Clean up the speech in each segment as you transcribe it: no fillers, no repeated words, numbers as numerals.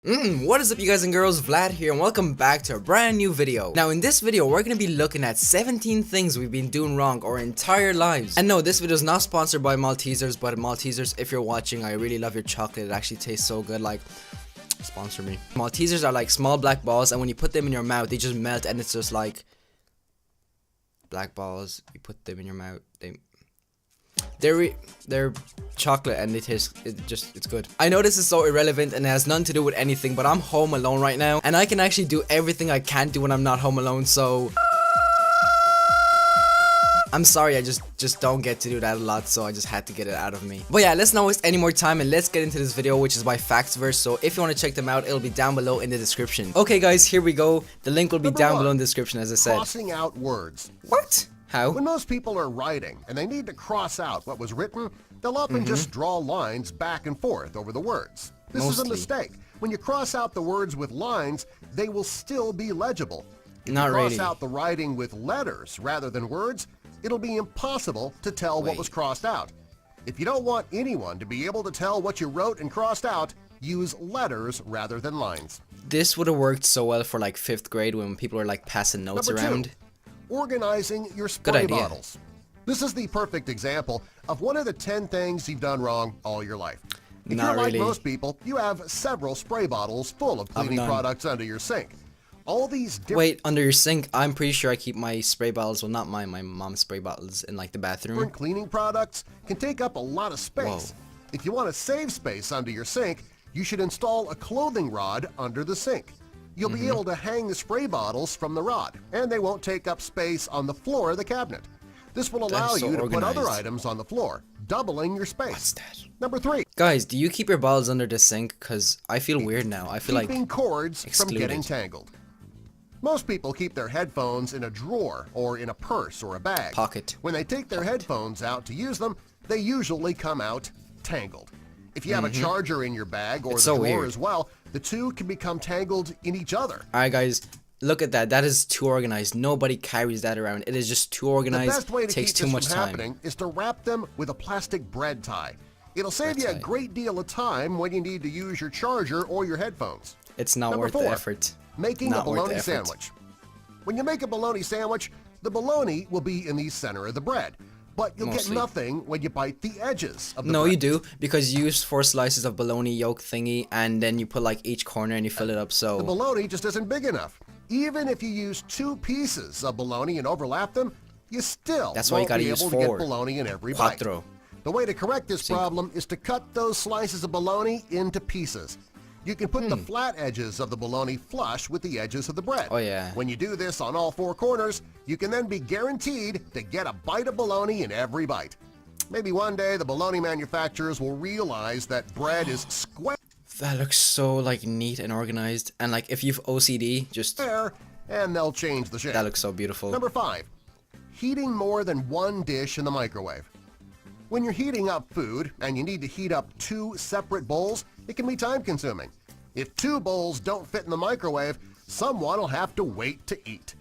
What is up, you guys and girls? Vlad here, and welcome back to a brand new video. Now in this video we're going to be looking at 17 things we've been doing wrong our entire lives. And no, this video is not sponsored by Maltesers, but Maltesers, if you're watching, I really love your chocolate. It actually tastes so good. Like, sponsor me. Maltesers are like small black balls, and when you put them in your mouth they just melt, and it's just like black balls. You put them in your mouth, they're chocolate, and it's good. I know this is so irrelevant and it has nothing to do with anything, but I'm home alone right now and I can actually do everything I can't do when I'm not home alone, so I'm sorry, I just don't get to do that a lot, so I just had to get it out of me. But yeah, let's not waste any more time and let's get into this video, which is by Factsverse. So if you want to check them out, it'll be down below in the description. Okay guys, here we go. The link will be down below in the description, as I said. Crossing out words. What? How? When most people are writing and they need to cross out what was written, they'll often just draw lines back and forth over the words. This is a mistake. When you cross out the words with lines, they will still be legible. If Not you cross really. out the writing with letters rather than words, it'll be impossible to tell what was crossed out. If you don't want anyone to be able to tell what you wrote and crossed out, use letters rather than lines. This would have worked so well for like 5th grade when people were like passing notes Number around. 2. Organizing your spray bottles. This is the perfect example of one of the 10 things you've done wrong all your life. If Not you're like really. most people, you have several spray bottles full of cleaning products under your sink. All these different Wait, under your sink? I'm pretty sure I keep my spray bottles, well not mine, my mom's spray bottles in like the bathroom. cleaning products can take up a lot of space. Whoa. If you want to save space under your sink, you should install a clothing rod under the sink. You'll be able to hang the spray bottles from the rod, and they won't take up space on the floor of the cabinet. This will allow so you to put other organized. items on the floor, doubling your space. What's that? Number 3. Guys, do you keep your bottles under the sink? Cause I feel weird now. I feel like Keeping cords from excluded. getting tangled. Most people keep their headphones in a drawer or in a purse or a bag. Pocket. When they take their headphones out to use them, they usually come out tangled. If you have a charger in your bag or It's the so drawer weird. as well, the two can become tangled in each other. Alright guys, look at that. That is too organized. Nobody carries that around. It is just too The organized. best way to Takes keep too this much from time. happening is to wrap them with a plastic bread tie. It'll save Bread you a tie. great deal of time when you need to use your charger or your headphones. It's not Number worth 4, the effort. Making Not a worth the bologna effort. sandwich. When you make a bologna sandwich, the bologna will be in the center of the bread, but you'll Mostly. get nothing when you bite the edges of the No, bread. you do, because you use 4 slices of bologna yolk thingy, and then you put like each corner and you fill it up. The So bologna just isn't big enough. Even if you use 2 pieces of bologna and overlap them, you still That's why you won't gotta be use able to get 4. bologna in every Quattro. bite. The way to correct this problem is to cut those slices of bologna into pieces. You can put the flat edges of the bologna flush with the edges of the bread. Oh, yeah. When you do this on all 4 corners, you can then be guaranteed to get a bite of bologna in every bite. Maybe one day the bologna manufacturers will realize that bread is square, that looks so like neat and organized. And like if you've OCD, just and they'll change the shape. that looks so beautiful. Number 5, heating more than 1 dish in the microwave. When you're heating up food and you need to heat up 2 separate bowls, it can be time-consuming. If 2 bowls don't fit in the microwave, someone will have to wait to eat.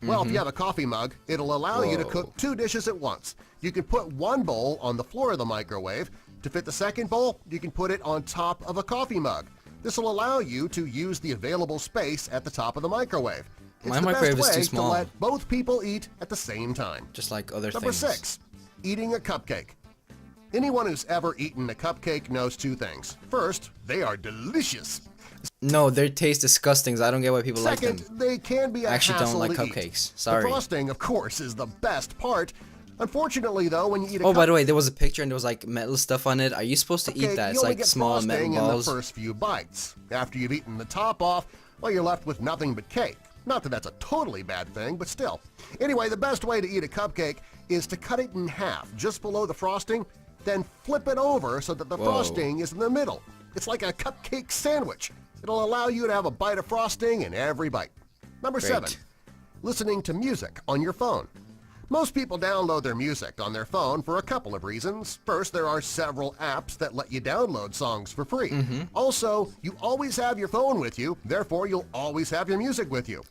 Well, if you have a coffee mug, it'll allow you to cook 2 dishes at once. You can put 1 bowl on the floor of the microwave. To fit the second bowl, you can put it on top of a coffee mug. This will allow you to use the available space at the top of the microwave. It's My the microwave best is too way small. to let both people eat at the same time. Just like other Number things. 6, eating a cupcake. Anyone who's ever eaten a cupcake knows 2 things. First, they are delicious. No, they taste disgusting. So I don't get why people Second, like them. they can be a I actually don't hassle like to eat. cupcakes. Sorry. The frosting, of course, is the best part. Unfortunately, though, when you eat a Oh, by the way, there was a picture and there was like metal stuff on it. Are you supposed to eat cupcake, that? you It's only like get small metal frosting in balls. the first few bites. After you've eaten the top off, well, you're left with nothing but cake. Not that that's a totally bad thing, but still. Anyway, the best way to eat a cupcake is to cut it in half just below the frosting, then flip it over so that the frosting is in the middle. It's like a cupcake sandwich. It'll allow you to have a bite of frosting in every bite. Number 7, listening to music on your phone. Most people download their music on their phone for a couple of reasons. First, there are several apps that let you download songs for free. Also, you always have your phone with you, therefore you'll always have your music with you.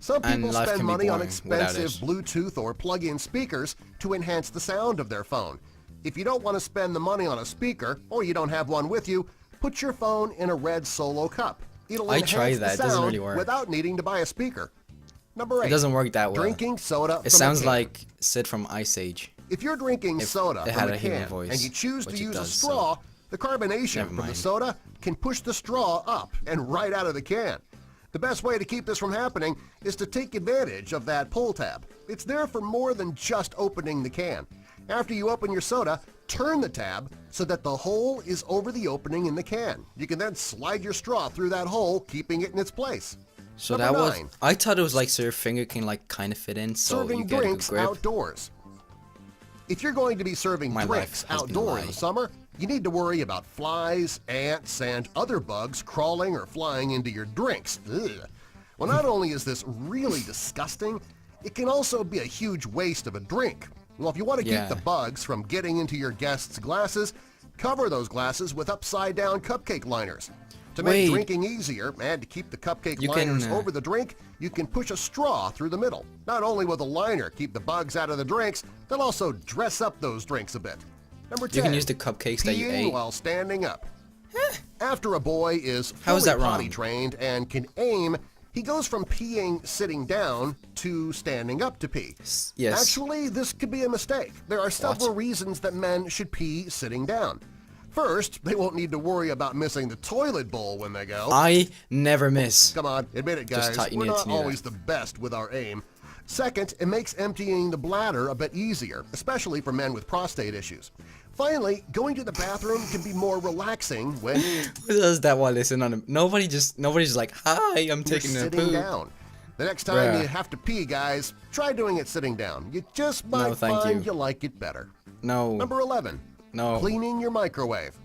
Some And people life spend can be money on boring without expensive it. Bluetooth or plug-in speakers to enhance the sound of their phone. If you don't want to spend the money on a speaker, or you don't have one with you, put your phone in a red Solo cup. It'll I tried enhance the that. It doesn't sound really work. without needing to buy a speaker. Number 8. It doesn't work that well. Drinking soda from It sounds a can. like Sid from Ice Age. If you're drinking soda it from had a a human can voice, and you choose to which it use a does, straw, so the carbonation never from the mind. soda can push the straw up and right out of the can. The best way to keep this from happening is to take advantage of that pull tab. It's there for more than just opening the can. After you open your soda, turn the tab so that the hole is over the opening in the can. You can then slide your straw through that hole, keeping it in its place. So Number that was. 9. I thought it was like so your finger can like kind of fit in, so Serving you get a good drinks grip. outdoors. If you're going to be serving My drinks life has been a outdoors in lie. the summer, you need to worry about flies, ants, and other bugs crawling or flying into your drinks. Ugh. Well, not only is this really disgusting, it can also be a huge waste of a drink. Well, if you want to keep Yeah. the bugs from getting into your guests' glasses, cover those glasses with upside-down cupcake liners. To make Wait. drinking easier and to keep the cupcake You can, liners over the drink, you can push a straw through the middle. Not only will the liner keep the bugs out of the drinks, they'll also dress up those drinks a bit. Number 10. You can use the cupcakes that you Peeing ate. while standing up. After a boy is How is fully that potty wrong? trained and can aim, he goes from peeing sitting down to standing up to pee. Yes. Actually, this could be a mistake. There are several reasons that men should pee sitting down. First, they won't need to worry about missing the toilet bowl when they go. I never miss. Come on, admit it, Just guys. thought you We're needed not to know always the best with our aim. Second, it makes emptying the bladder a bit easier, especially for men with prostate issues. Finally, going to the bathroom can be more relaxing when Who does that while listening on him? Nobody's just like, hi, I'm you're taking a sitting poo. down. The next time Bruh. you have to pee, guys, try doing it sitting down. You just might thank find you. you like it better. No. Number 11. No. Cleaning your microwave.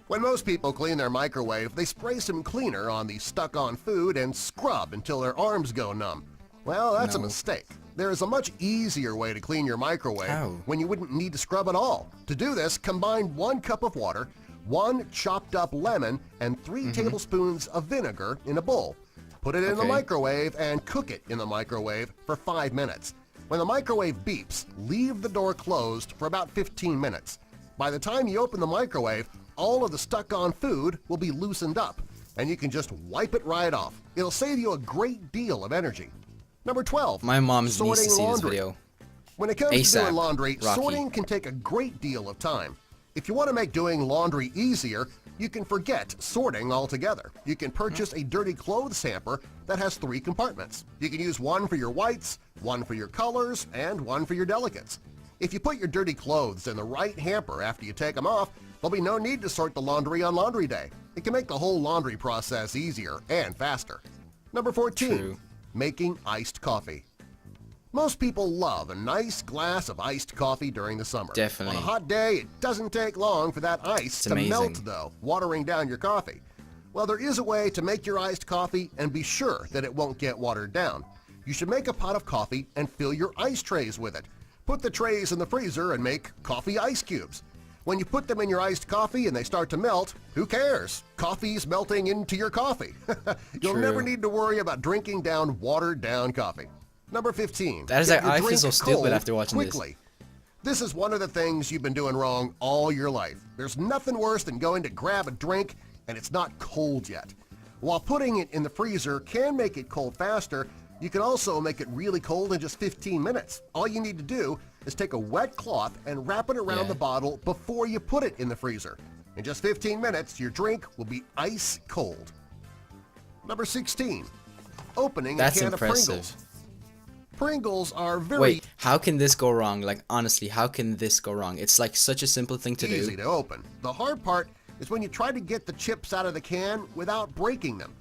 When most people clean their microwave, they spray some cleaner on the stuck-on food and scrub until their arms go numb. Well, that's a No. mistake. There is a much easier way to clean your microwave How? when you wouldn't need to scrub at all. To do this, combine 1 cup of water, 1 chopped up lemon, and 3 tablespoons of vinegar in a bowl. Put it in the Okay. microwave and cook it in the microwave for 5 minutes. When the microwave beeps, leave the door closed for about 15 minutes. By the time you open the microwave, all of the stuck-on food will be loosened up, and you can just wipe it right off. It'll save you a great deal of energy. Number 12. My mom needs to sorting see this laundry. video. When it comes to ASAP, doing laundry, Rocky. sorting can take a great deal of time. If you want to make doing laundry easier, you can forget sorting altogether. You can purchase a dirty clothes hamper that has 3 compartments. You can use one for your whites, one for your colors, and one for your delicates. If you put your dirty clothes in the right hamper after you take them off, there'll be no need to sort the laundry on laundry day. It can make the whole laundry process easier and faster. Number 14. True. Making iced coffee. Most people love a nice glass of iced coffee during the summer. Definitely. On a hot day, it doesn't take long for that ice to amazing. melt, though, watering down your coffee. Well, there is a way to make your iced coffee and be sure that it won't get watered down. You should make a pot of coffee and fill your ice trays with it. Put the trays in the freezer and make coffee ice cubes. When you put them in your iced coffee and they start to melt, who cares? Coffee's melting into your coffee. You'll True. never need to worry about drinking down watered-down coffee. Number 15. That is Get like- I your feel drink so stupid cold after watching this. quickly. This is one of the things you've been doing wrong all your life. There's nothing worse than going to grab a drink and it's not cold yet. While putting it in the freezer can make it cold faster, you can also make it really cold in just 15 minutes. All you need to do is take a wet cloth and wrap it around Yeah. the bottle before you put it in the freezer. In just 15 minutes, your drink will be ice cold. Number 16. Opening That's a can impressive. of Pringles. Pringles are very Wait, how can this go wrong? Like, honestly, how can this go wrong? It's like such a simple thing to easy do. to open. The hard part is when you try to get the chips out of the can without breaking them.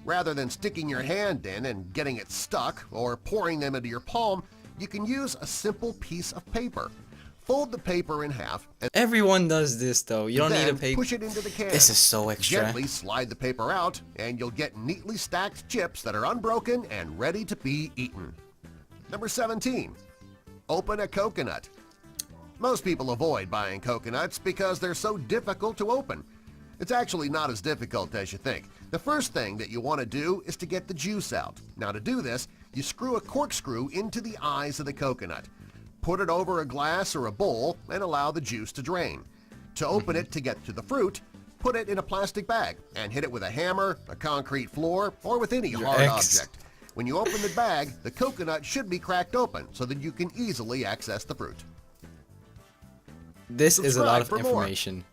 Rather than sticking your hand in and getting it stuck or pouring them into your palm, you can use a simple piece of paper. Fold the paper in half and Everyone does this, though. You don't need a then paper. push it into the can. This is so extra. Gently slide the paper out and you'll get neatly stacked chips that are unbroken and ready to be eaten. Number 17. Open a coconut. Most people avoid buying coconuts because they're so difficult to open. It's actually not as difficult as you think. The first thing that you want to do is to get the juice out. Now to do this, you screw a corkscrew into the eyes of the coconut. Put it over a glass or a bowl and allow the juice to drain. To open it to get to the fruit, put it in a plastic bag and hit it with a hammer, a concrete floor, or with any Your hard ex. object. When you open the bag, the coconut should be cracked open so that you can easily access the fruit. This is a lot of Subscribe for more. information.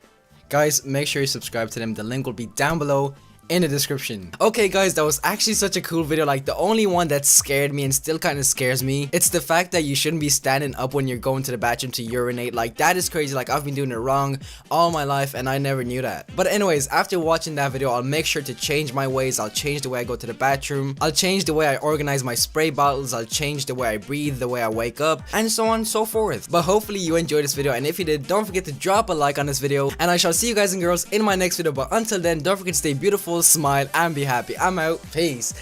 Guys, make sure you subscribe to them. The link will be down below in the description. Okay guys, that was actually such a cool video. Like, the only one that scared me and still kind of scares me, it's the fact that you shouldn't be standing up when you're going to the bathroom to urinate. Like, that is crazy. Like, I've been doing it wrong all my life and I never knew that. But anyways, after watching that video, I'll make sure to change my ways. I'll change the way I go to the bathroom, I'll change the way I organize my spray bottles, I'll change the way I breathe, the way I wake up, and so on and so forth. But hopefully you enjoyed this video, and if you did, don't forget to drop a like on this video, and I shall see you guys and girls in my next video. But until then, don't forget to stay beautiful, smile, and be happy. I'm out. Peace.